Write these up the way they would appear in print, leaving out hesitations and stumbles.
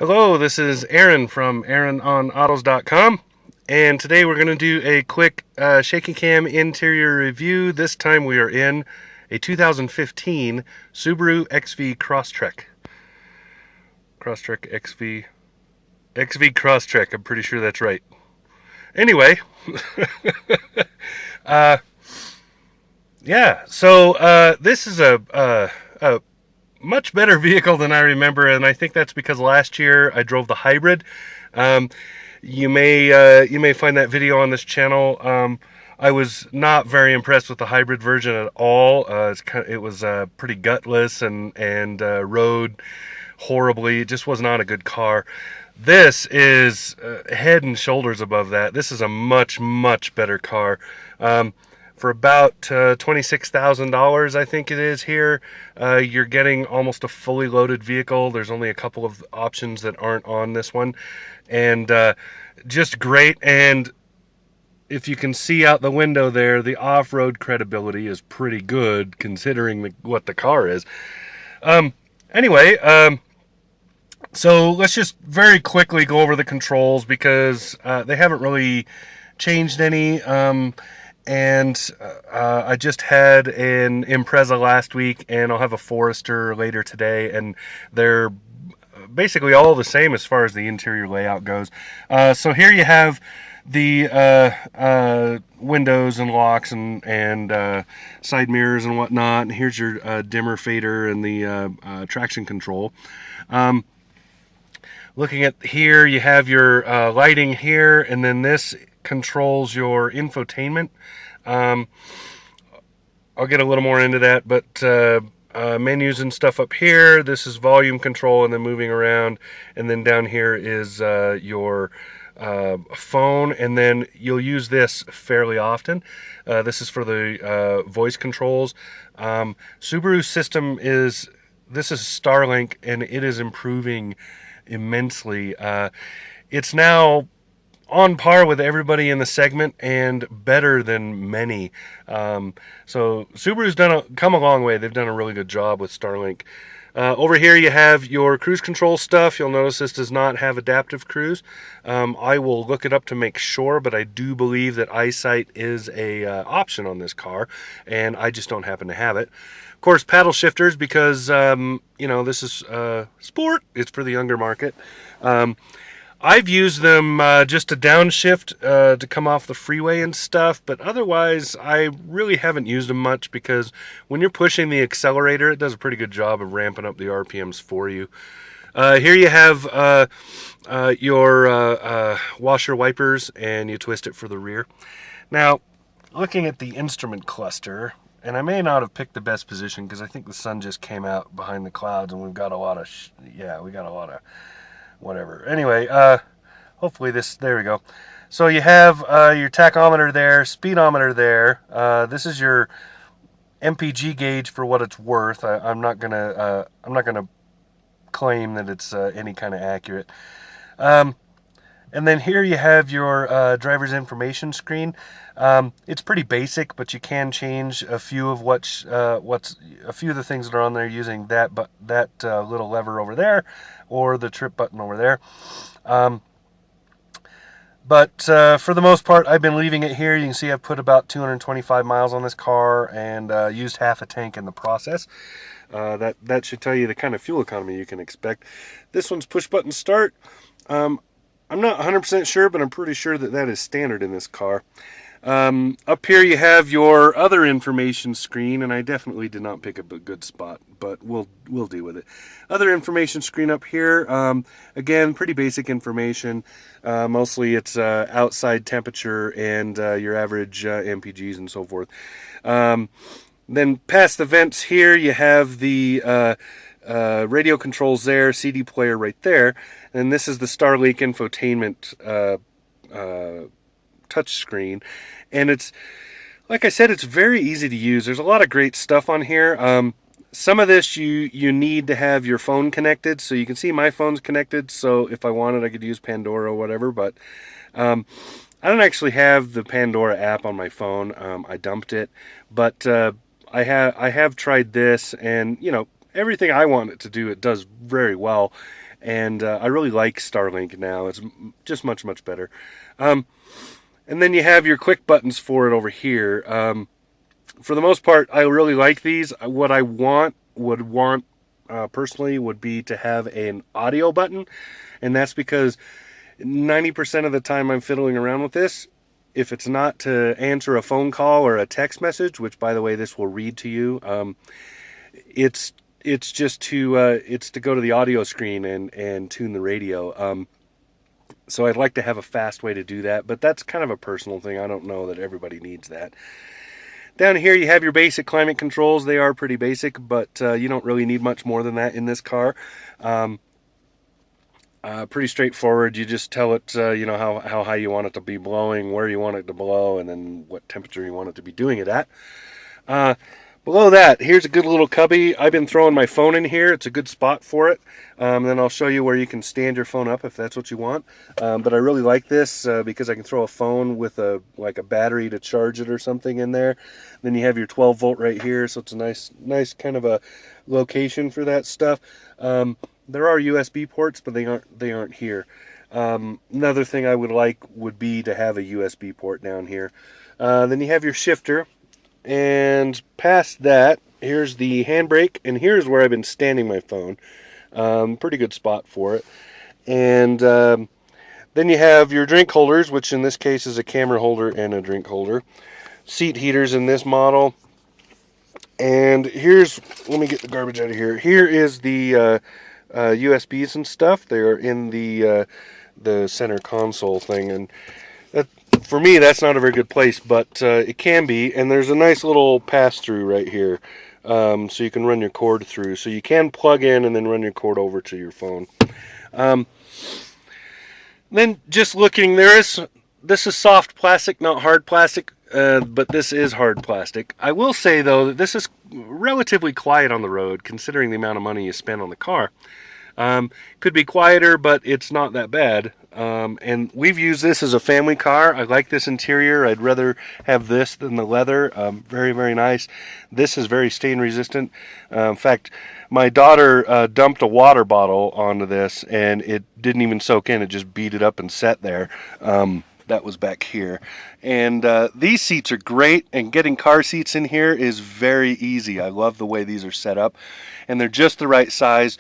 Hello, this is Aaron from AaronOnAutos.com, and today we're going to do a quick shaky cam interior review. This time we are in a 2015 Subaru XV Crosstrek. Crosstrek XV Crosstrek. I'm pretty sure that's right. Anyway, uh, yeah. So this is a much better vehicle than I remember, and I think that's because last year I drove the hybrid. Um, you may find that video on this channel. I was not very impressed with the hybrid version at all. It was pretty gutless and rode horribly. It just was not a good car. This is head and shoulders above that. This is a much better car. For about $26,000, I think it is here, you're getting almost a fully loaded vehicle. There's only a couple of options that aren't on this one, and just great. And if you can see out the window there, the off-road credibility is pretty good considering what the car is. Anyway, so let's just very quickly go over the controls because they haven't really changed any. And I just had an Impreza last week, and I'll have a Forester later today, and they're basically all the same as far as the interior layout goes. So here you have the windows and locks and side mirrors and whatnot. And here's your dimmer fader and the traction control. Looking at here, you have your lighting here, and then this controls your infotainment. I'll get a little more into that, but menus and stuff up here. This is volume control and then moving around, and then down here is your phone, and then you'll use this fairly often. This is for the voice controls. Subaru's system is Starlink, and it is improving immensely. It's now on par with everybody in the segment and better than many. So Subaru's come a long way. They've done a really good job with Starlink. Over here you have your cruise control stuff. You'll notice this does not have adaptive cruise. I will look it up to make sure, but I do believe that eyesight is a option on this car, and I just don't happen to have it. Of course, paddle shifters, because this is sport. It's for the younger market. I've used them just to downshift to come off the freeway and stuff, but otherwise I really haven't used them much, because when you're pushing the accelerator, it does a pretty good job of ramping up the RPMs for you. Here you have your washer wipers, and you twist it for the rear. Now, looking at the instrument cluster, and I may not have picked the best position because I think the sun just came out behind the clouds, and we've got a lot of whatever. Anyway, hopefully there we go. So you have your tachometer there, speedometer there. This is your MPG gauge for what it's worth. I'm not gonna claim that it's any kind of accurate. And then here you have your driver's information screen. It's pretty basic, but you can change a few of a few of the things that are on there using that little lever over there, or the trip button over there. But for the most part, I've been leaving it here. You can see I've put about 225 miles on this car and used half a tank in the process. That should tell you the kind of fuel economy you can expect. This one's push button start. I'm not 100% sure, but I'm pretty sure that is standard in this car. Up here you have your other information screen, and I definitely did not pick up a good spot, but we'll deal with it. Other information screen up here, again, pretty basic information. Mostly it's outside temperature and your average MPGs and so forth. Then past the vents here, you have the radio controls there, CD player right there, and this is the Starlink infotainment touch screen, and it's, like I said, it's very easy to use. There's a lot of great stuff on here. Some of this you need to have your phone connected, so you can see my phone's connected, so if I wanted I could use Pandora or whatever, but I don't actually have the Pandora app on my phone. I dumped it, but I have tried this, and everything I want it to do, it does very well. and I really like Starlink now. It's just much, much better. And then you have your quick buttons for it over here. For the most part, I really like these. What I would want personally would be to have an audio button, and that's because 90% of the time I'm fiddling around with this, if it's not to answer a phone call or a text message, which by the way this will read to you, it's just to go to the audio screen and tune the radio. So I'd like to have a fast way to do that, but that's kind of a personal thing. I don't know that everybody needs that. Down here you have your basic climate controls. They are pretty basic, but you don't really need much more than that in this car. Pretty straightforward. You just tell it, how high you want it to be blowing, where you want it to blow, and then what temperature you want it to be doing it at. Below that, here's a good little cubby. I've been throwing my phone in here. It's a good spot for it. Then I'll show you where you can stand your phone up if that's what you want. But I really like this because I can throw a phone with a battery to charge it or something in there. Then you have your 12 volt right here, so it's a nice kind of a location for that stuff. There are USB ports, but they aren't here. Another thing I would like would be to have a USB port down here. Then you have your shifter. And past that, here's the handbrake, and here's where I've been standing my phone. Pretty good spot for it. And then you have your drink holders, which in this case is a camera holder and a drink holder. Seat heaters in this model. And let me get the garbage out of here. Here is the USBs and stuff. They're in the center console thing, and for me, that's not a very good place, but it can be. And there's a nice little pass-through right here, so you can run your cord through. So you can plug in and then run your cord over to your phone. Then just looking, this is soft plastic, not hard plastic, but this is hard plastic. I will say, though, that this is relatively quiet on the road, considering the amount of money you spend on the car. Could be quieter, but it's not that bad. And we've used this as a family car. I like this interior. I'd rather have this than the leather. Very, very nice. This is very stain resistant. In fact, my daughter dumped a water bottle onto this, and it didn't even soak in. It just beat it up and sat there. That was back here. And these seats are great, and getting car seats in here is very easy. I love the way these are set up, and they're just the right size.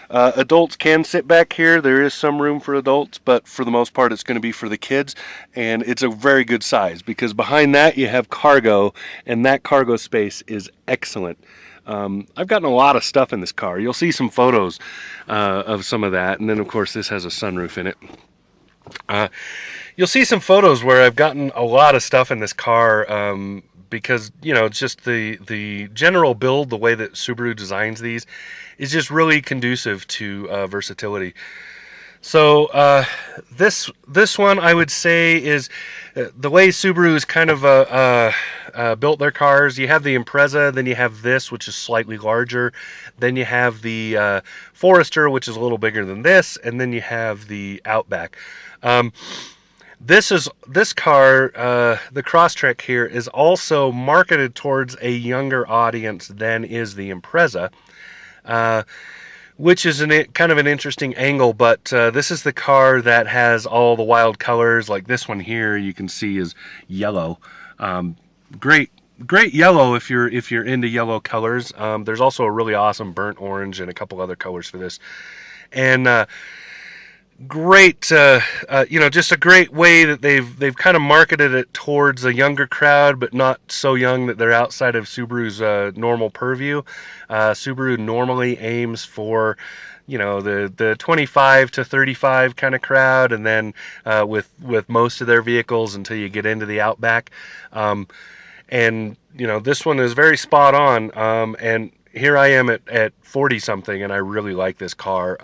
Adults can sit back here. There is some room for adults, but for the most part it's going to be for the kids, and it's a very good size because behind that you have cargo, and that cargo space is excellent. I've gotten a lot of stuff in this car. You'll see some photos of some of that, and then of course this has a sunroof in it. You'll see some photos where I've gotten a lot of stuff in this car because, it's just the general build, the way that Subaru designs these is just really conducive to versatility. So this one I would say is the way Subaru's kind of built their cars. You have the Impreza, then you have this, which is slightly larger. Then you have the Forester, which is a little bigger than this, and then you have the Outback. This car, the Crosstrek here, is also marketed towards a younger audience than is the Impreza, which is kind of an interesting angle. But this is the car that has all the wild colors. Like this one here, you can see is yellow. Great yellow if you're into yellow colors. There's also a really awesome burnt orange and a couple other colors for this, and great, just a great way that they've kind of marketed it towards a younger crowd, but not so young that they're outside of Subaru's normal purview. Subaru normally aims for, the 25 to 35 kind of crowd, and then with most of their vehicles until you get into the Outback. And this one is very spot on. And here I am at 40 something, and I really like this car.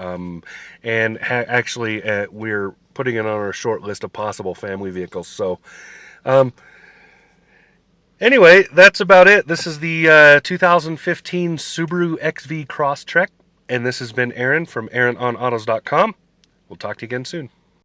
And actually, we're putting it on our short list of possible family vehicles. So, anyway, that's about it. This is the 2015 Subaru XV Crosstrek, and this has been Aaron from AaronOnAutos.com. We'll talk to you again soon.